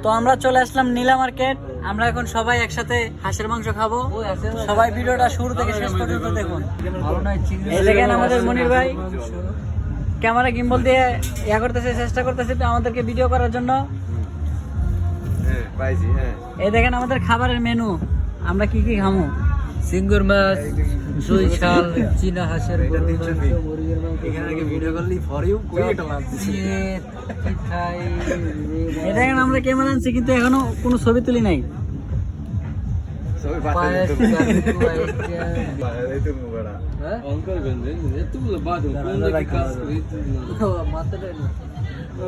তো আমরা চলে আসলাম নীলা মার্কেট। আমরা এখন সবাই একসাথে হাঁসের মাংস খাবো। সবাই ভিডিওটা শুরু থেকে শেষ পর্যন্ত দেখুন। এই দেখেন আমাদের মনির ভাই ক্যামেরা গিম্বল দিয়ে করতেছে, চেষ্টা করতেছে আমাদেরকে ভিডিও করার জন্য। এই দেখেন আমাদের খাবারের মেনু, আমরা কি কি খামো। সিঙ্গুর মাছ, দই শাল, চীনা হাঁসের এই দেখেন আমরা ক্যামেরা আনছি কিন্তু এখনো কোনো ছবি তুলি নাই।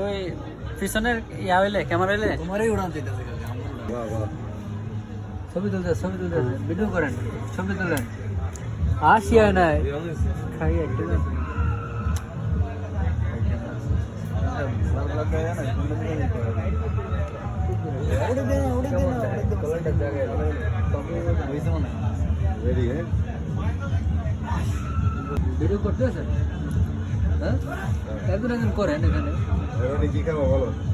ওই পিছনের ইয়া হইলে ক্যামেরা হইলে ছবি তুলতে ভিডিও করেন, ছবি তুলেন। আসিয়া নাই খাই একটা ভিডিও করতেছেন? হ্যাঁ একদিন একদিন করেন এখানে।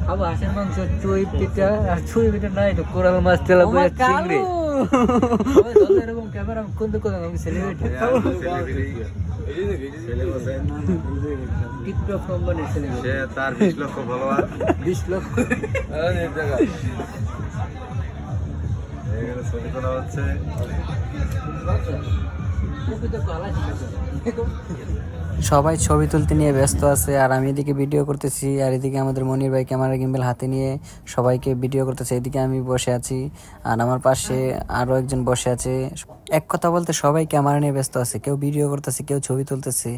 খাবো হাঁসের মাংস, চুই পিঠা। আর চুই পিঠা নাই তো কোরাল মাছ, তেলা চিংড়ি। এরকম ক্যামেরা কোন দিকে আমি সেলিব্রিটি টিকটক কোম্পানির সেলিব্রিটি। তার 20 লক্ষ ফলোয়ার, 20 লক্ষ। এখানে ছবি তোলা হচ্ছে। সবাই ছবি তুলতে নিয়ে ব্যস্ত আছে, আর আমি এদিকে ভিডিও করতেছি, আর এদিকে আমাদের মনির ভাই ক্যামেরা গিম্বল হাতে নিয়ে সবাইকে ভিডিও করতেছে। এদিকে আমি বসে আছি, আর আমার পাশে আরো একজন বসে আছে। এক কথা বলতে সবাই ক্যামেরা নিয়ে ব্যস্ত আছে, কেউ ভিডিও করতেছে, কেউ ছবি তুলতেছে।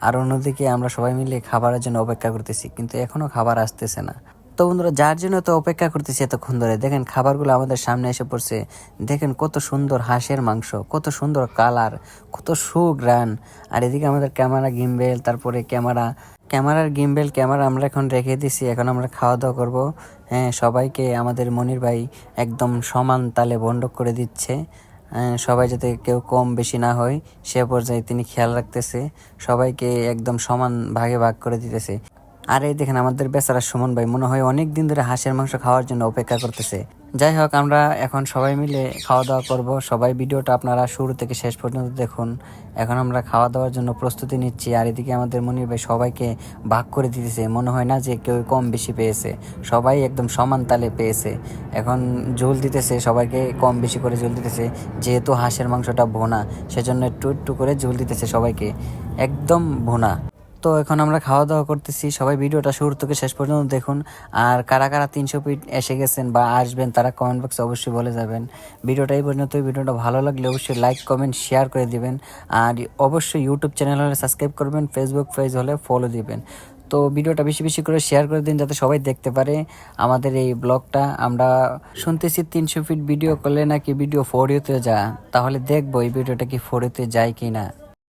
আর অন্যদিকে আমরা সবাই মিলে খাবারের জন্য অপেক্ষা করতেছি, কিন্তু এখনো খাবার আসতেছে না। তো বন্ধুরা, যার জন্য তো অপেক্ষা করতেছি এতক্ষণ ধরে, দেখেন খাবারগুলো আমাদের সামনে এসে পড়ছে। দেখেন কত সুন্দর হাঁসের মাংস, কত সুন্দর কালার, কত সুঘ্রাণ। আর এদিকে আমাদের ক্যামেরা গিম্বেল, তারপরে ক্যামেরার গিম্বেল ক্যামেরা আমরা এখন রেখে দিছি। এখন আমরা খাওয়া দাওয়া করবো। হ্যাঁ, সবাইকে আমাদের মনির ভাই একদম সমান তালে বন্টন করে দিচ্ছে। সবাই যাতে কেউ কম বেশি না হয় সে পর্যায়ে তিনি খেয়াল রাখতেছে, সবাইকে একদম সমান ভাগে ভাগ করে দিতেছে। আর এই দেখেন আমাদের বেচারা সুমন ভাই মনে হয় অনেক দিন ধরে হাঁসের মাংস খাওয়ার জন্য অপেক্ষা করতেছে। যাই হোক, আমরা এখন সবাই মিলে খাওয়া দাওয়া করব। সবাই ভিডিওটা আপনারা শুরু থেকে শেষ পর্যন্ত দেখুন। এখন আমরা খাওয়া দাওয়ার জন্য প্রস্তুতি নিচ্ছি, আর এদিকে আমাদের মনির ভাই সবাইকে ভাগ করে দিতেছে। মনে হয় না যে কেউ কম বেশি পেয়েছে, সবাই একদম সমান তালে পেয়েছে। এখন ঝোল দিতেছে, সবাইকে কম বেশি করে ঝোল দিতেছে। যেহেতু হাঁসের মাংসটা ভোনা, সেজন্য একটু একটু করে ঝোল দিতেছে সবাইকে, একদম ভোনা। তো এখন আমরা খাওয়া দাওয়া করতেছি, সবাই ভিডিওটা শুরু থেকে শেষ পর্যন্ত দেখুন। আর কারা কারা 300 ফিট এসে গেছেন বা আসবেন তারা কমেন্ট বক্সে অবশ্যই বলে যাবেন। ভিডিওটা এই পর্যন্ত। ভিডিওটা ভালো লাগলে অবশ্যই লাইক কমেন্ট শেয়ার করে দিবেন। আর অবশ্যই ইউটিউব চ্যানেল হলে সাবস্ক্রাইব করবেন, ফেসবুক পেজ হলে ফলো দিবেন। তো ভিডিওটা বেশি বেশি করে শেয়ার করে দিন যাতে সবাই দেখতে পারে আমাদের এই ব্লগটা। আমরা শুনতেছি 300 ফিট ভিডিও করলে নাকি ভিডিও 4 তে যায়, তাহলে দেখবো এই ভিডিওটা কি 4 তে যায় কি না।